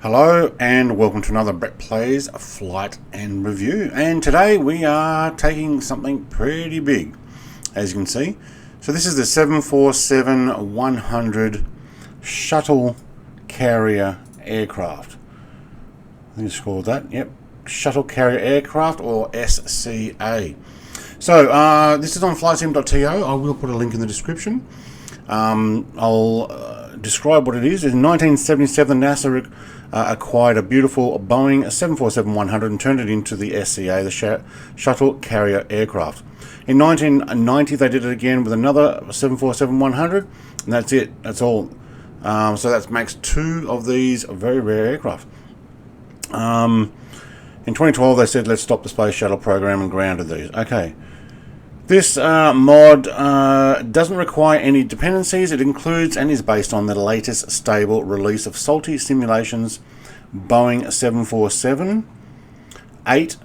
Hello and welcome to another Brett Plays Flight and Review, and today we are taking something pretty big, as you can see. So this is the 747-100 Shuttle Carrier Aircraft. I think it's called that, yep, Shuttle Carrier Aircraft, or SCA. So this is on flightsim.to. I will put a link in the description. I'll describe what it is. In 1977, NASA acquired a beautiful Boeing 747-100 and turned it into the SCA, the Shuttle Carrier Aircraft. In 1990, they did it again with another 747-100, and that's it. That's all. So that makes two of these very rare aircraft. In 2012, they said, let's stop the space shuttle program, and grounded these. Okay. This mod doesn't require any dependencies. It includes and is based on the latest stable release of Salty Simulations Boeing 747-8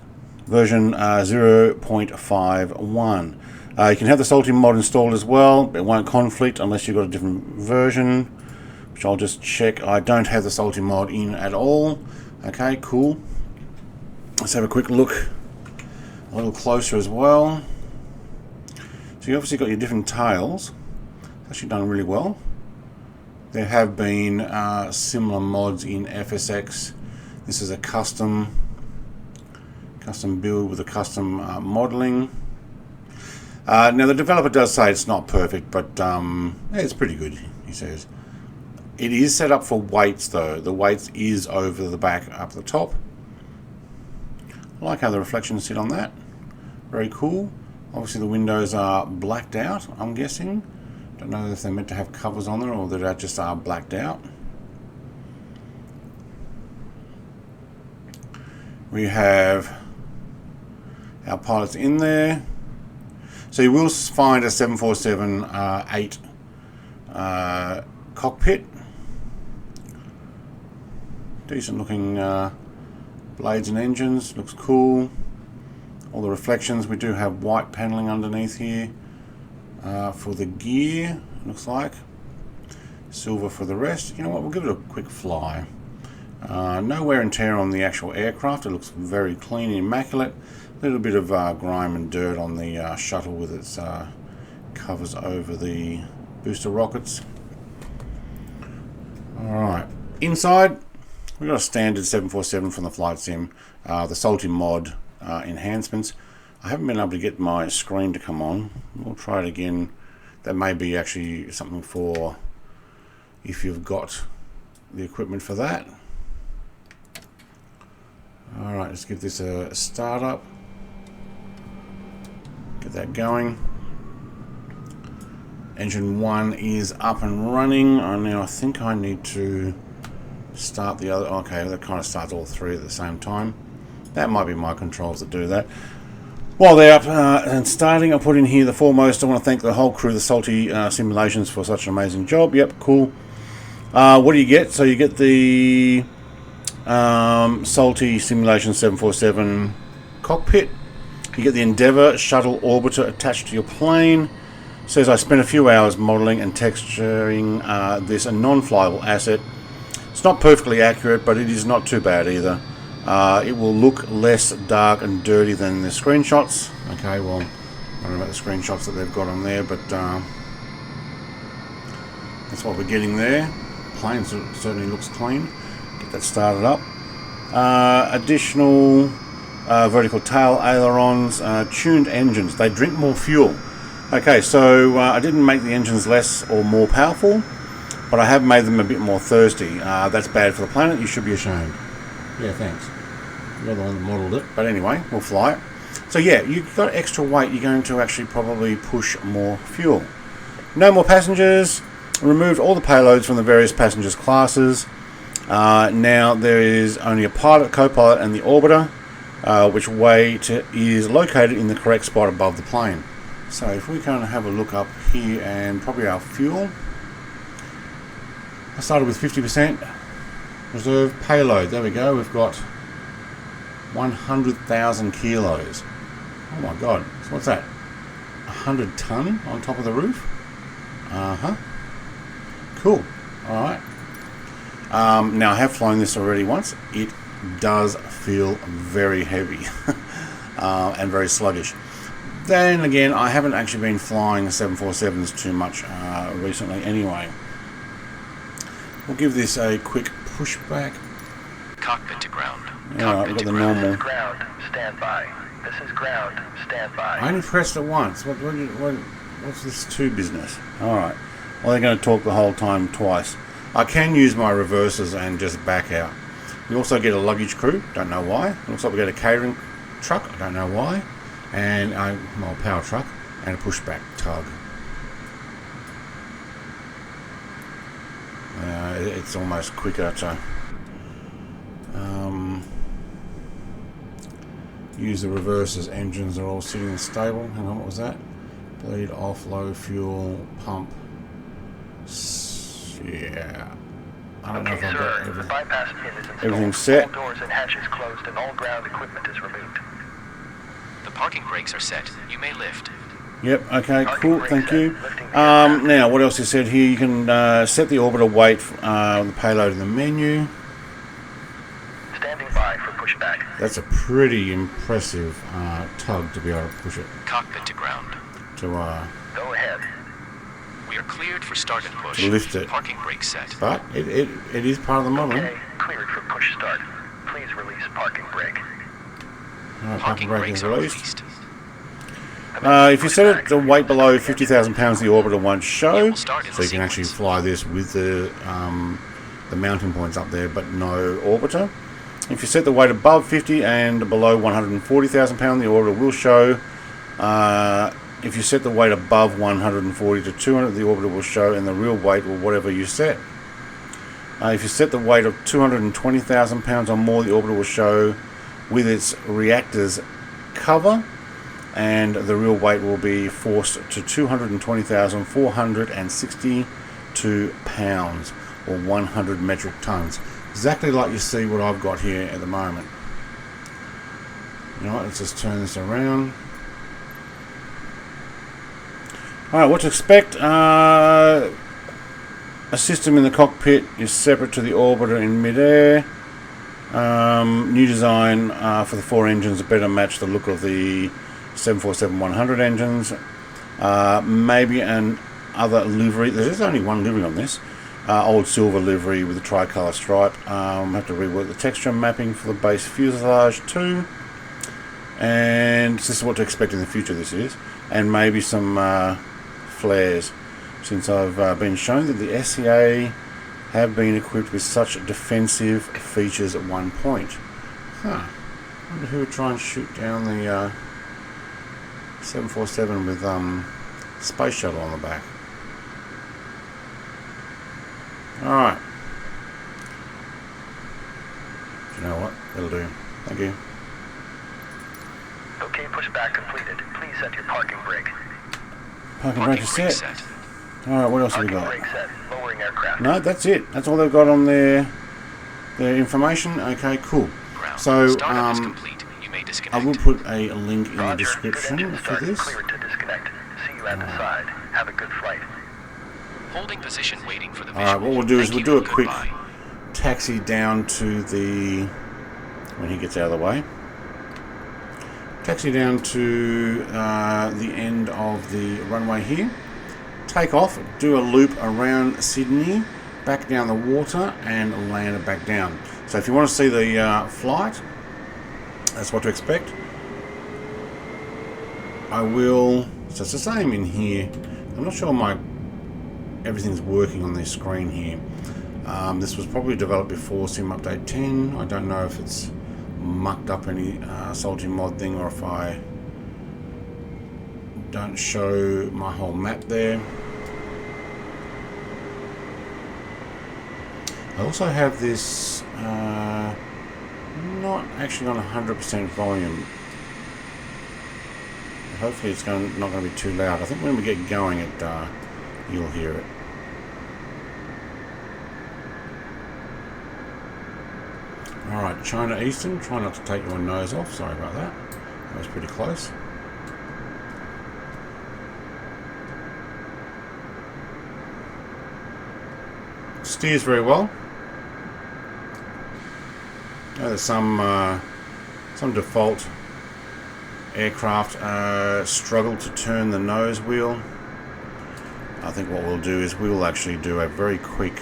version 0.51. You can have the Salty mod installed as well. It won't conflict unless you've got a different version, which I'll just check. I don't have the Salty mod in at all. Okay, cool. Let's have a quick look a little closer as well. So you obviously got your different tails. It's actually done really well. There have been similar mods in FSX. This is a custom build with a custom modeling. Now the developer does say it's not perfect, but yeah, it's pretty good, he says. It is set up for weights though. The weights is over the back up the top. I like how the reflections sit on that. Very cool. Obviously the windows are blacked out, I'm guessing. Don't know if they're meant to have covers on there or they just are blacked out. We have our pilots in there. So you will find a 747-8 cockpit. Decent looking blades and engines, looks cool. All the reflections, we do have white paneling underneath here for the gear, looks like. Silver for the rest. You know what, we'll give it a quick fly. No wear and tear on the actual aircraft. It looks very clean and immaculate. A little bit of grime and dirt on the shuttle with its covers over the booster rockets. Alright, inside we've got a standard 747 from the flight sim, the Salty mod enhancements. I haven't been able to get my screen to come on. We'll try it again. That may be actually something for if you've got the equipment for that. Alright, let's give this a start up. Get that going. Engine 1 is up and running. Now I think I need to start the other. Okay, that kind of starts all three at the same time. That might be my controls that do that. While they're up and starting, I'll put in here the foremost. I want to thank the whole crew, the Salty Simulations, for such an amazing job. Yep, cool. What do you get? So you get the Salty Simulation 747 cockpit. You get the Endeavour shuttle orbiter attached to your plane. It says I spent a few hours modelling and texturing this a non-flyable asset. It's not perfectly accurate, but it is not too bad either. It will look less dark and dirty than the screenshots. Okay, well, I don't know about the screenshots that they've got on there, but that's what we're getting there. Plane certainly looks clean. Get that started up. Additional vertical tail ailerons, tuned engines. They drink more fuel. Okay, so I didn't make the engines less or more powerful, but I have made them a bit more thirsty. That's bad for the planet. You should be ashamed. Yeah, thanks. You're the one that modelled it. But anyway, we'll fly it. So yeah, you've got extra weight. You're going to actually probably push more fuel. No more passengers. Removed all the payloads from the various passengers classes. Now there is only a pilot, co-pilot and the orbiter, which weight is located in the correct spot above the plane. So if we kind of have a look up here and probably our fuel. I started with 50%. Reserve payload, there we go, we've got 100,000 kilos. Oh my god, so what's that? 100 ton on top of the roof? Cool, alright. Now I have flown this already once. It does feel very heavy and very sluggish. Then again, I haven't actually been flying 747s too much recently anyway. We'll give this a quick pushback. Cockpit to ground. Alright, we've got the normal. Ground, stand by. This is ground, stand by. I only pressed it once. What's this 2 business? Alright. Well, they're going to talk the whole time twice. I can use my reversers and just back out. We also get a luggage crew, don't know why. Looks like we get a catering truck, I don't know why. And a power truck and a pushback tug. It's almost quicker to use the reversers. Engines are all sitting stable. Hang on, what was that? Bleed off, low fuel, pump. Yeah. I don't know if I've got everything set. All doors and hatches closed and all ground equipment is removed. The parking brakes are set. You may lift. Yep, okay, cool, thank you. Now, what else is said here? You can set the orbital weight, the payload in the menu. Standing by for pushback. That's a pretty impressive tug to be able to push it. Cockpit to ground. To Go ahead. We are cleared for start and push. To lift it. Parking brake set. But it is part of the model. Okay, cleared for push start. Please release parking brake. Parking brake is released. If you set it to weight below 50,000 pounds, the orbital won't show, so you can actually fly this with the mounting points up there, but no orbiter. If you set the weight above 50 and below 140,000 pounds, the orbital will show. If you set the weight above 140 to 200, the orbital will show, and the real weight will whatever you set. If you set the weight of 220,000 pounds or more, the orbital will show with its reactors cover, and the real weight will be forced to 220,462 pounds or 100 metric tons. Exactly like you see what I've got here at the moment. You know what, let's just turn this around. Alright, what to expect? A system in the cockpit is separate to the orbiter in mid-air. New design for the 4 engines to better match the look of the 747-100 engines. Maybe an other livery. There's only one livery on this. Old silver livery with a tricolour stripe. Have to rework the texture mapping for the base fuselage too. And this is what to expect in the future, this is. And maybe some flares, since I've been shown that the SCA have been equipped with such defensive features at one point. I wonder who would try and shoot down the 747 with space shuttle on the back. Alright. You know what? That'll do. Thank you. Okay, pushback completed. Please set your parking brake. Parking brake is set. Alright, what else have we got? Brake set. Lowering aircraft. No, that's it. That's all they've got on their information. Okay, cool. So, I will put a link in the description for this. Cleared to disconnect. See you at the side. Have a good flight. Holding position, waiting for the visual. Alright, what we'll do is we'll do a quick taxi down to the, when he gets out of the way, taxi down to the end of the runway here, take off, do a loop around Sydney, back down the water, and land it back down. So if you want to see the flight, that's what to expect. I will, so it's the same in here. I'm not sure everything's working on this screen here. This was probably developed before Sim Update 10. I don't know if it's mucked up any salty mod thing, or if I don't show my whole map there. I also have this not actually on 100% volume. Hopefully it's not going to be too loud. I think when we get going, you'll hear it. Alright, China Eastern, try not to take your nose off, sorry about that. That was pretty close. Steers very well. There's some default aircraft struggle to turn the nose wheel. I think what we'll do is we'll actually do a very quick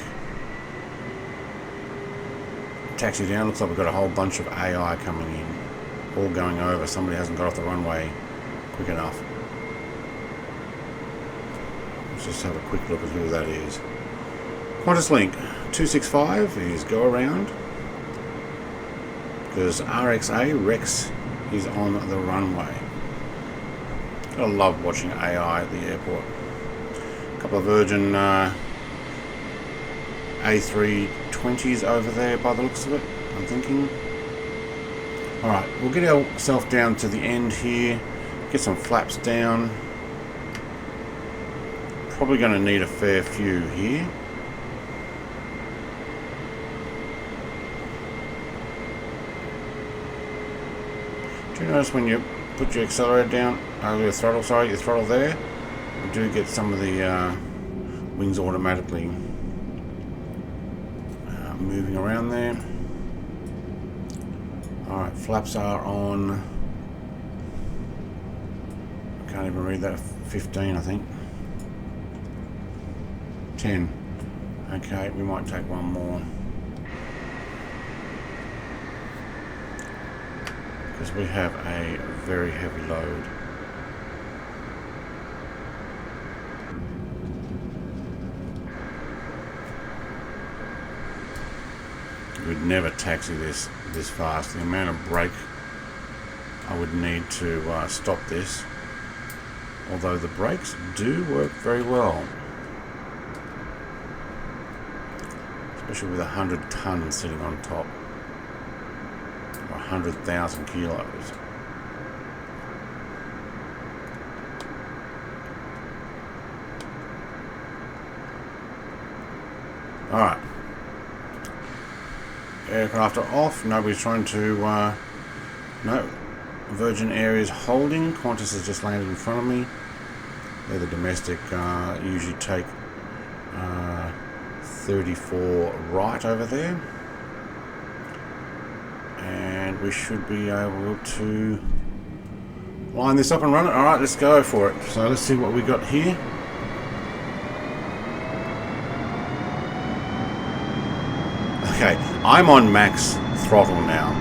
taxi down. Looks like we've got a whole bunch of AI coming in, all going over. Somebody hasn't got off the runway quick enough. Let's just have a quick look at who that is. Qantas Link 265 is go around because RXA Rex is on the runway. I love watching AI at the airport. A couple of Virgin A320s over there by the looks of it, I'm thinking. Alright, we'll get ourselves down to the end here, get some flaps down. Probably going to need a fair few here. Do you notice when you put your accelerator down, your throttle, sorry, your throttle there, you do get some of the wings automatically moving around there. Alright, flaps are on, I can't even read that, 15 I think. 10. Okay, we might take one more. Because we have a very heavy load. We'd never taxi this fast. The amount of brake I would need to stop this. Although the brakes do work very well. Especially with 100 tons sitting on top. 100,000 kilos. Alright. Aircraft are off. Nobody's trying to... no. Virgin Air is holding. Qantas has just landed in front of me. They're the domestic. Usually take 34 right over there. And we should be able to line this up and run it. Alright, let's go for it. So let's see what we got here. Okay, I'm on max throttle now.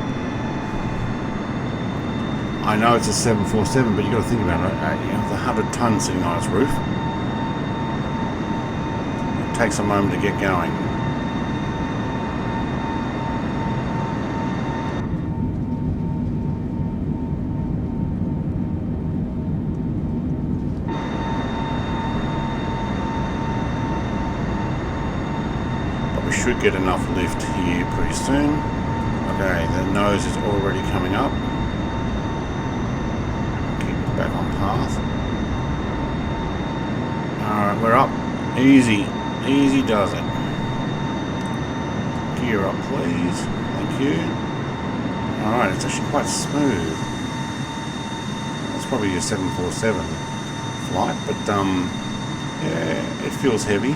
I know it's a 747, but you've got to think about it. You know, the 100 tons sitting on its roof. It takes a moment to get going. We should get enough lift here pretty soon. Okay, the nose is already coming up. Keep it back on path. Alright, we're up. Easy. Easy does it. Gear up, please. Thank you. Alright, it's actually quite smooth. That's probably a 747 flight, but yeah, it feels heavy.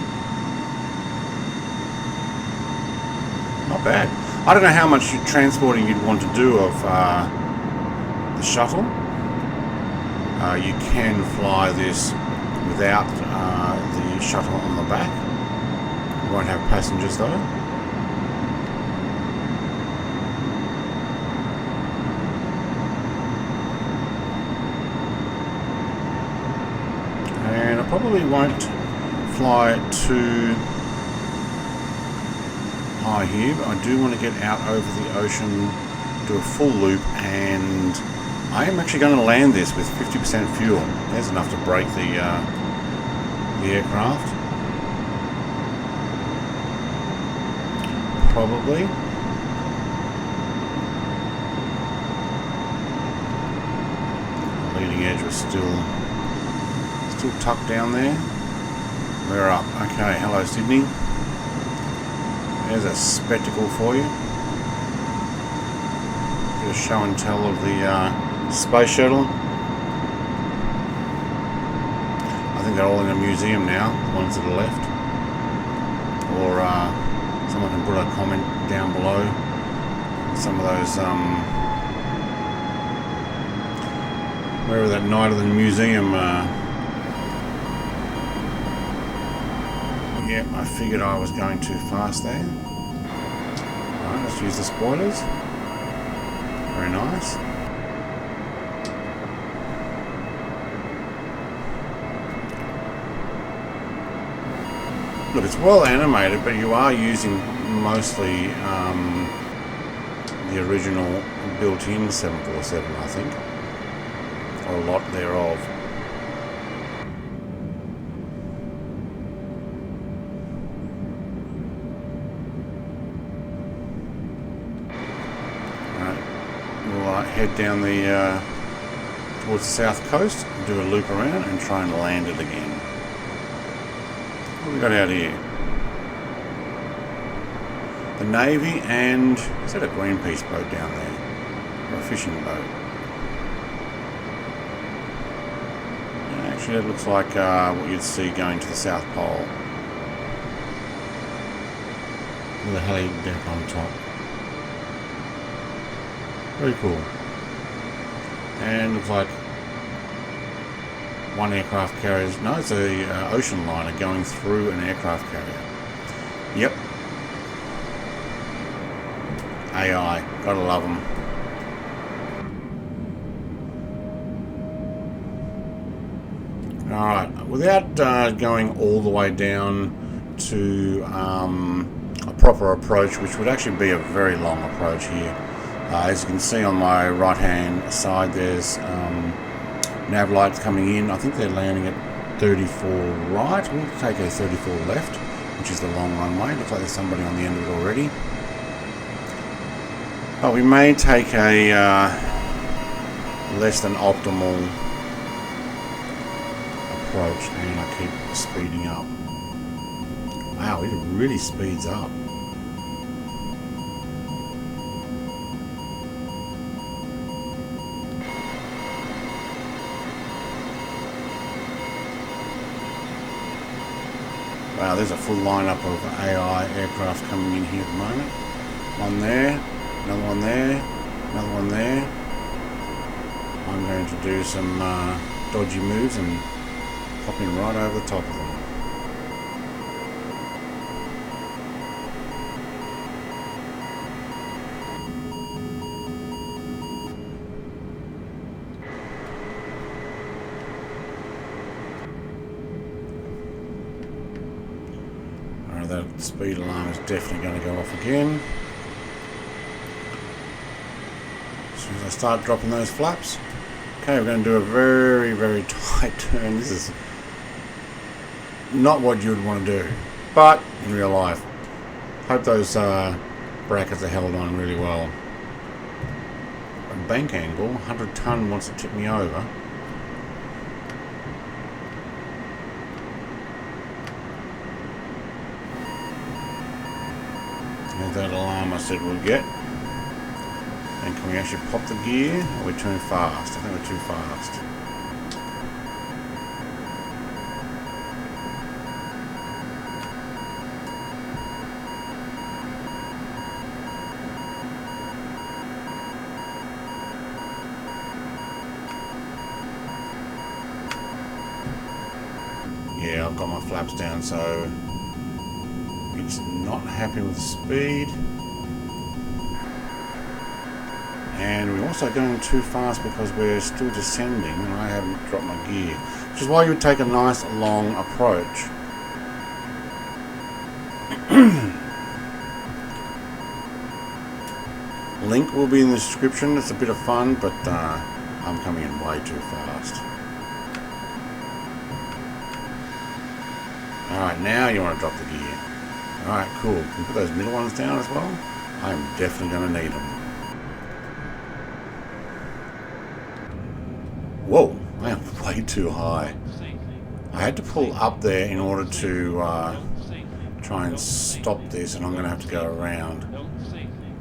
Not bad. I don't know how much transporting you'd want to do of the shuttle. You can fly this without the shuttle on the back. You won't have passengers though. And I probably won't fly too high here, but I do want to get out over the ocean, do a full loop, and I am actually going to land this with 50% fuel. There's enough to break the aircraft. Probably. The leading edge was still tucked down there. We're up. Okay, hello Sydney. There's a spectacle for you. Bit of show and tell of the space shuttle. I think they're all in a museum now, the ones that are left. Or someone can put a comment down below some of those, wherever that Night of the Museum, yep, I figured I was going too fast there. Alright, let's use the spoilers. Very nice. Look, it's well animated, but you are using mostly the original built-in 747, I think, or a lot thereof. We'll head down the towards the south coast, do a loop around, and try and land it again. What have we got out here? The Navy and... is that a Greenpeace boat down there? Or a fishing boat? Yeah, actually it looks like what you'd see going to the South Pole. With a heli deck on top. Very cool. And looks like one aircraft carrier. No, it's a ocean liner going through an aircraft carrier. Yep. AI, gotta love them. Alright, without going all the way down to a proper approach, which would actually be a very long approach here. As you can see on my right hand side, there's nav lights coming in. I think they're landing at 34 right. We'll take a 34 left, which is the long runway. Looks like there's somebody on the end of it already. But we may take a less than optimal approach, and I keep speeding up. Wow, it really speeds up. Wow, there's a full lineup of AI aircraft coming in here at the moment. One there, another one there, another one there. I'm going to do some dodgy moves and pop in right over the top of them. That speed alarm is definitely going to go off again. As soon as I start dropping those flaps. Okay, we're going to do a very, very tight turn. This is not what you would want to do, but in real life. Hope those brackets are held on really well. A bank angle, 100 ton wants to tip me over. There's that alarm I said we'll get. And can we actually pop the gear? Or we're too fast? I think we're too fast. Yeah, I've got my flaps down, so it's not happy with the speed. And we're also going too fast because we're still descending and I haven't dropped my gear, which is why you would take a nice long approach. Link will be in the description. It's a bit of fun, but I'm coming in way too fast. Alright, now you want to drop the gear. Alright, cool. Can you put those middle ones down as well? I'm definitely going to need them. Whoa, I am way too high. I had to pull up there in order to try and stop this, and I'm going to have to go around.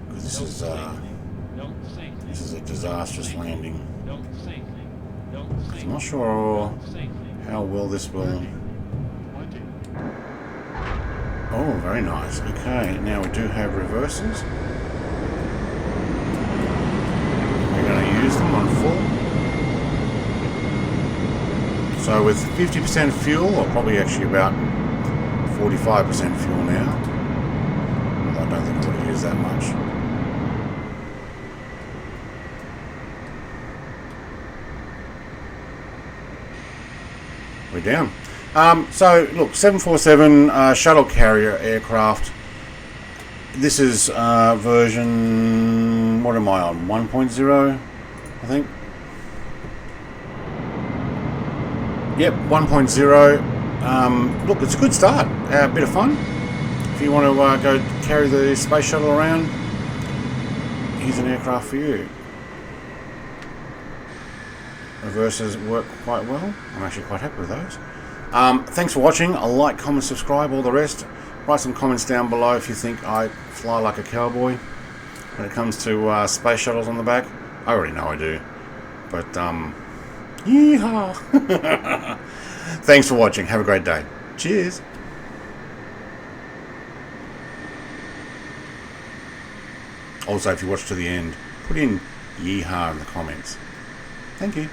Because this is a disastrous landing. I'm not sure how well this will... Oh, very nice. Okay, now we do have reversals. going to use them on full. So with 50% fuel, or probably actually about 45% fuel now. I don't think I'm going to use that much. We're down. So look, 747 Shuttle Carrier Aircraft. This is version, what am I on? 1.0, I think. Yep, 1.0. Look, it's a good start. A bit of fun. If you want to go carry the space shuttle around, here's an aircraft for you. Reverses work quite well. I'm actually quite happy with those. Thanks for watching. A like, comment, subscribe, all the rest. Write some comments down below if you think I fly like a cowboy when it comes to space shuttles on the back. I already know I do. But, yeehaw! Thanks for watching. Have a great day. Cheers. Also, if you watch to the end, put in yeehaw in the comments. Thank you.